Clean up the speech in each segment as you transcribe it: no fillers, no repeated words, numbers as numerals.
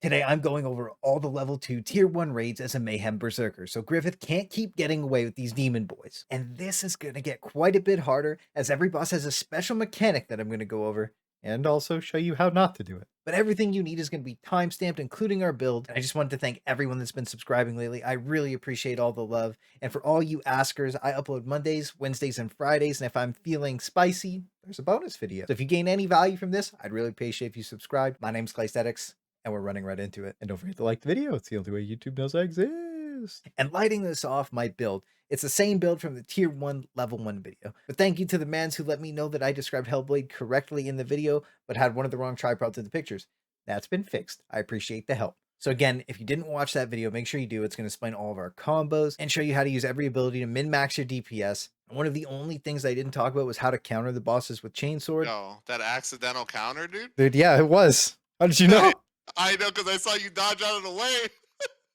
Today I'm going over all the level 2 tier 1 raids as a Mayhem Berserker, so Griffith can't keep getting away with these demon boys. And this is going to get quite a bit harder, as every boss has a special mechanic that I'm going to go over, and also show you how not to do it. But everything you need is going to be timestamped, including our build. And I just wanted to thank everyone that's been subscribing lately. I really appreciate all the love. And for all you askers, I upload Mondays, Wednesdays, and Fridays. And if I'm feeling spicy, there's a bonus video. So if you gain any value from this, I'd really appreciate if you subscribe. My name's Claysthetics, and we're running right into it. And don't forget to like the video. It's the only way YouTube knows I exist. And lighting this off, my build. It's the same build from the tier 1 level 1 video. But thank you to the mans who let me know that I described Hellblade correctly in the video, but had one of the wrong tripods in the pictures. That's been fixed. I appreciate the help. So again, if you didn't watch that video, make sure you do. It's going to explain all of our combos and show you how to use every ability to min-max your DPS. One of the only things I didn't talk about was how to counter the bosses with Chainsword. No, that accidental counter, dude? Dude, yeah, it was. How did you know? I know, because I saw you dodge out of the way.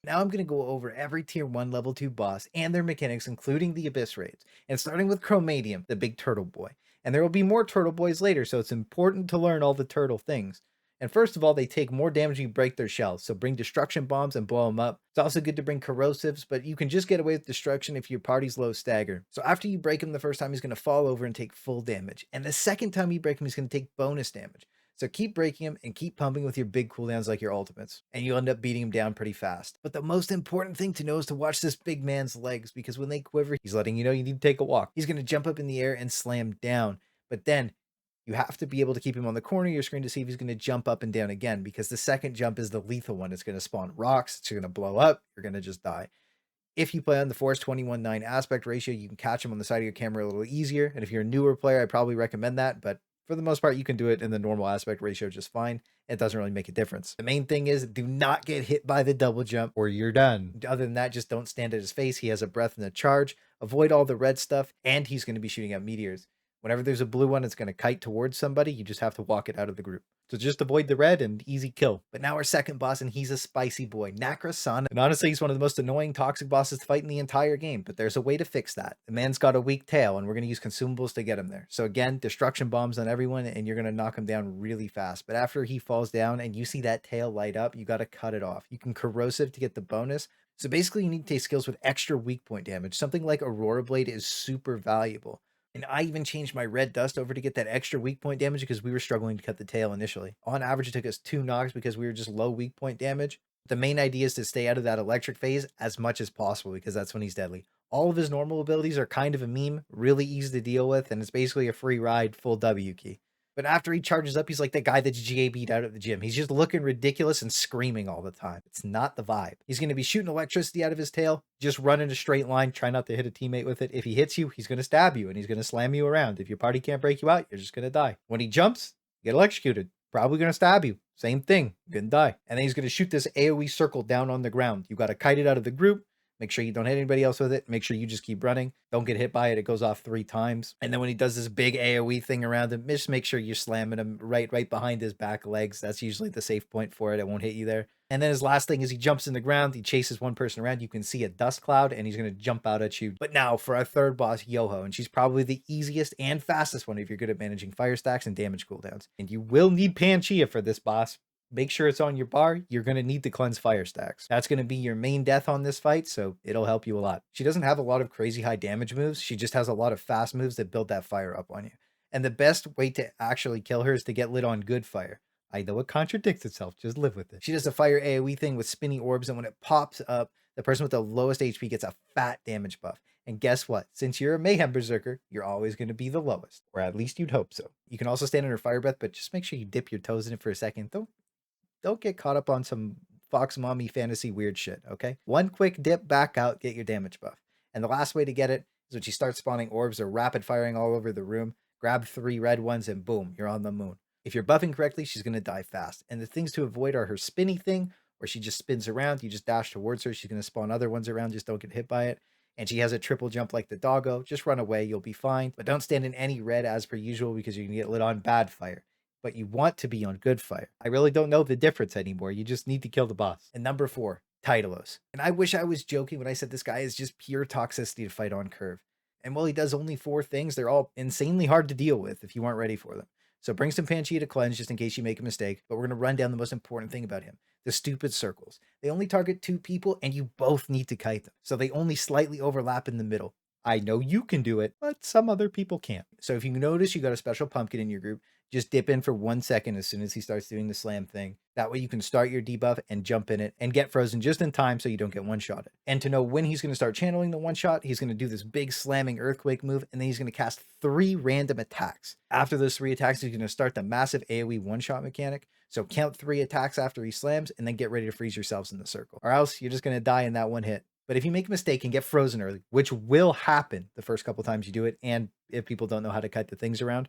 Now I'm going to go over every tier 1 level 2 boss and their mechanics, including the Abyss raids. And starting with Chromadium, the big turtle boy. And there will be more turtle boys later, so it's important to learn all the turtle things. And first of all, they take more damage when you break their shells, so bring destruction bombs and blow them up. It's also good to bring corrosives, but you can just get away with destruction if your party's low stagger. So after you break him the first time, he's going to fall over and take full damage. And the second time you break him, he's going to take bonus damage. So keep breaking him and keep pumping with your big cooldowns like your ultimates, and you'll end up beating him down pretty fast. But the most important thing to know is to watch this big man's legs, because when they quiver, he's letting you know you need to take a walk. He's going to jump up in the air and slam down, but then you have to be able to keep him on the corner of your screen to see if he's going to jump up and down again, because the second jump is the lethal one. It's going to spawn rocks, it's going to blow up, you're going to just die. If you play on the Force 21:9 aspect ratio, you can catch him on the side of your camera a little easier, and if you're a newer player, I probably recommend that, but for the most part, you can do it in the normal aspect ratio just fine. It doesn't really make a difference. The main thing is do not get hit by the double jump or you're done. Other than that, just don't stand at his face. He has a breath and a charge. Avoid all the red stuff, and he's going to be shooting out meteors. Whenever there's a blue one, it's going to kite towards somebody. You just have to walk it out of the group. So just avoid the red and easy kill. But now our second boss, and he's a spicy boy, Nakra-san. And honestly, he's one of the most annoying toxic bosses to fight in the entire game, but there's a way to fix that. The man's got a weak tail, and we're going to use consumables to get him there. So again, destruction bombs on everyone, and you're going to knock him down really fast. But after he falls down and you see that tail light up, you got to cut it off. You can corrosive to get the bonus. So basically, you need to take skills with extra weak point damage. Something like Aurora Blade is super valuable. And I even changed my red dust over to get that extra weak point damage because we were struggling to cut the tail initially. On average, it took us 2 knocks because we were just low weak point damage. The main idea is to stay out of that electric phase as much as possible because that's when he's deadly. All of his normal abilities are kind of a meme, really easy to deal with, and it's basically a free ride, full W key. But after he charges up, he's like that guy that's GAB'd out at the gym. He's just looking ridiculous and screaming all the time. It's not the vibe. He's going to be shooting electricity out of his tail. Just run in a straight line. Try not to hit a teammate with it. If he hits you, he's going to stab you and he's going to slam you around. If your party can't break you out, you're just going to die. When he jumps, you get electrocuted. Probably going to stab you. Same thing. You're going to die. And then he's going to shoot this AoE circle down on the ground. You got to kite it out of the group. Make sure you don't hit anybody else with it. Make sure you just keep running. Don't get hit by it. It goes off 3 times. And then when he does this big AoE thing around him, just make sure you're slamming him right behind his back legs. That's usually the safe point for it. It won't hit you there. And then his last thing is he jumps in the ground. He chases one person around. You can see a dust cloud and he's going to jump out at you. But now for our third boss, Yoho. And she's probably the easiest and fastest one if you're good at managing fire stacks and damage cooldowns. And you will need Panchaea for this boss. Make sure it's on your bar. You're going to need to cleanse fire stacks. That's going to be your main death on this fight, so it'll help you a lot. She doesn't have a lot of crazy high damage moves. She just has a lot of fast moves that build that fire up on you. And the best way to actually kill her is to get lit on good fire. I know it contradicts itself. Just live with it. She does a fire AoE thing with spinny orbs, and when it pops up, the person with the lowest HP gets a fat damage buff. And guess what? Since you're a Mayhem Berserker, you're always going to be the lowest. Or at least you'd hope so. You can also stand under fire breath, but just make sure you dip your toes in it for a second. Don't get caught up on some Fox Mommy fantasy weird shit, okay? One quick dip, back out, get your damage buff. And the last way to get it is when she starts spawning orbs or rapid firing all over the room, grab 3 red ones and boom, you're on the moon. If you're buffing correctly, she's going to die fast. And the things to avoid are her spinny thing, where she just spins around, you just dash towards her, she's going to spawn other ones around, just don't get hit by it. And she has a triple jump like the doggo, just run away, you'll be fine. But don't stand in any red as per usual because you can get lit on bad fire. But you want to be on good fire. I really don't know the difference anymore. You just need to kill the boss. And number 4, Titalos. And I wish I was joking when I said this guy is just pure toxicity to fight on curve. And while he does only 4 things, they're all insanely hard to deal with if you aren't ready for them. So bring some Panchaea to cleanse just in case you make a mistake, but we're going to run down the most important thing about him. the stupid circles. They only target 2 people and you both need to kite them. So they only slightly overlap in the middle. I know you can do it, but some other people can't. So if you notice you got a special pumpkin in your group, just dip in for 1 second as soon as he starts doing the slam thing. That way you can start your debuff and jump in it and get frozen just in time so you don't get one-shotted. And to know when he's going to start channeling the one-shot, he's going to do this big slamming earthquake move, and then he's going to cast 3 random attacks. After those 3 attacks, he's going to start the massive AoE one-shot mechanic. So count 3 attacks after he slams, and then get ready to freeze yourselves in the circle. Or else you're just going to die in that one hit. But if you make a mistake and get frozen early, which will happen the first couple times you do it, and if people don't know how to kite the things around,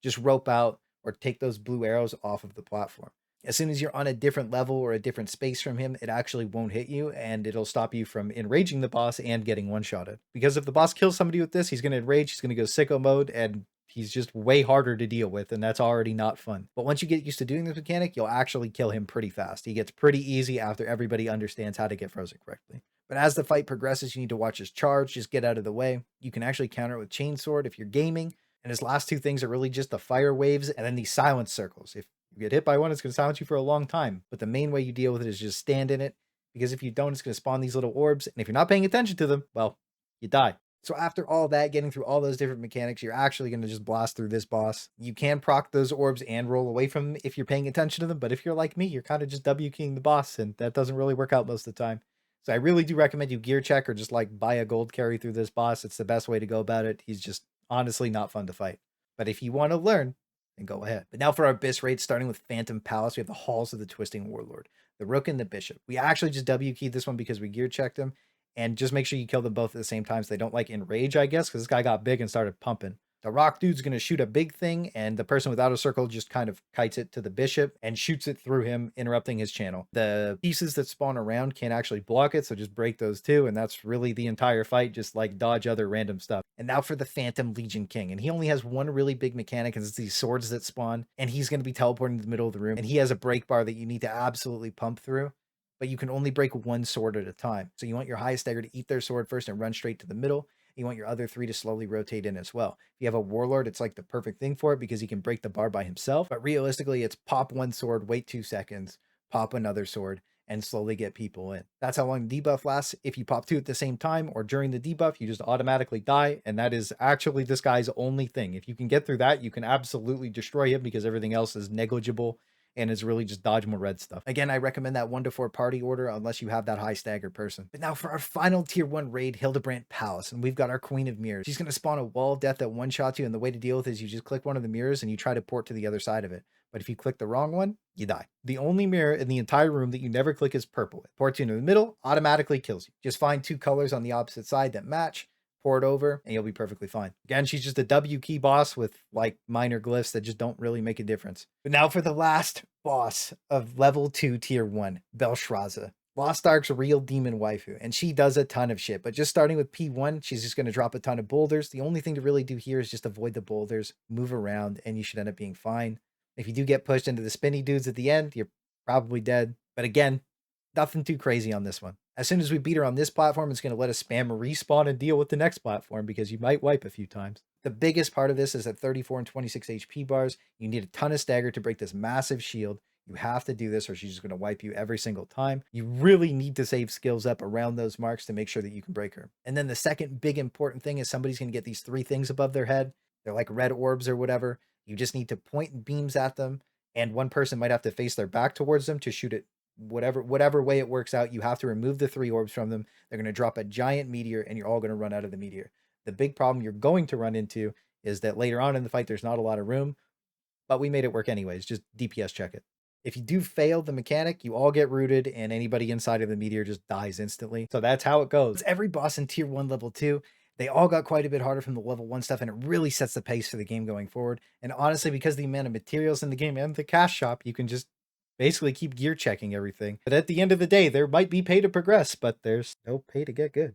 just rope out or take those blue arrows off of the platform. As soon as you're on a different level or a different space from him, it actually won't hit you, and it'll stop you from enraging the boss and getting one-shotted. Because if the boss kills somebody with this, he's going to enrage, he's going to go sicko mode, and he's just way harder to deal with, and that's already not fun. But once you get used to doing this mechanic, you'll actually kill him pretty fast. He gets pretty easy after everybody understands how to get frozen correctly. But as the fight progresses, you need to watch his charge, just get out of the way. You can actually counter it with chainsword if you're gaming, and his last 2 things are really just the fire waves and then these silence circles. If you get hit by one, it's going to silence you for a long time. But the main way you deal with it is just stand in it, because if you don't, it's going to spawn these little orbs. And if you're not paying attention to them, well, you die. So after all that, getting through all those different mechanics, you're actually going to just blast through this boss. You can proc those orbs and roll away from them if you're paying attention to them. But if you're like me, you're kind of just W-keying the boss, and that doesn't really work out most of the time. So I really do recommend you gear check or just like buy a gold carry through this boss. It's the best way to go about it. He's just honestly not fun to fight. But if you want to learn, then go ahead. But now for our Abyss raids, starting with Phantom Palace, we have the Halls of the Twisting Warlord, the Rook and the Bishop. We actually just W-keyed this one because we gear checked him. And just make sure you kill them both at the same time so they don't like enrage, I guess, because this guy got big and started pumping. The rock dude's going to shoot a big thing, and the person without a circle just kind of kites it to the bishop and shoots it through him, interrupting his channel. The pieces that spawn around can't actually block it, so just break those too, and that's really the entire fight, just like dodge other random stuff. And now for the Phantom Legion King, and he only has one really big mechanic, and it's these swords that spawn, and he's going to be teleporting to the middle of the room, and he has a break bar that you need to absolutely pump through. But you can only break one sword at a time. So you want your highest dagger to eat their sword first and run straight to the middle. You want your other 3 to slowly rotate in as well. If you have a warlord, it's like the perfect thing for it because he can break the bar by himself. But realistically, it's pop 1 sword, wait 2 seconds, pop another sword, and slowly get people in. That's how long the debuff lasts. If you pop 2 at the same time or during the debuff, you just automatically die. And that is actually this guy's only thing. If you can get through that, you can absolutely destroy him because everything else is negligible and is really just dodge more red stuff. Again, I recommend that 1 to 4 party order unless you have that high stagger person. But now for our final tier 1 raid, Hildebrandt Palace, and we've got our Queen of Mirrors. She's going to spawn a wall of death that one-shots you, and the way to deal with it is you just click one of the mirrors and you try to port to the other side of it. But if you click the wrong one, you die. The only mirror in the entire room that you never click is purple. It ports you into the middle, automatically kills you. Just find 2 colors on the opposite side that match, pour it over, and you'll be perfectly fine. Again, she's just a W key boss with like minor glyphs that just don't really make a difference. But now for the last boss of level 2 tier 1, Belshazzar. Lost Ark's real demon waifu, and she does a ton of shit, but just starting with P1, she's just going to drop a ton of boulders. The only thing to really do here is just avoid the boulders, move around, and you should end up being fine. If you do get pushed into the spinny dudes at the end, you're probably dead. But again, nothing too crazy on this one. As soon as we beat her on this platform, it's going to let us spam respawn and deal with the next platform because you might wipe a few times. The biggest part of this is at 34 and 26 HP bars. You need a ton of stagger to break this massive shield. You have to do this or she's just going to wipe you every single time. You really need to save skills up around those marks to make sure that you can break her. And then the second big important thing is somebody's going to get these 3 things above their head. They're like red orbs or whatever. You just need to point beams at them, and one person might have to face their back towards them to shoot it. Whatever way it works out, you have to remove the 3 orbs from them. They're going to drop a giant meteor, and you're all going to run out of the meteor. The big problem you're going to run into is that later on in the fight, there's not a lot of room, but we made it work anyways. Just DPS check it. If you do fail the mechanic, you all get rooted, and anybody inside of the meteor just dies instantly. So that's how it goes. Every boss in tier 1 level 2, they all got quite a bit harder from the level 1 stuff, and it really sets the pace for the game going forward. And honestly, because of the amount of materials in the game and the cash shop, you can just basically keep gear checking everything. But at the end of the day, there might be pay to progress, but there's no pay to get good.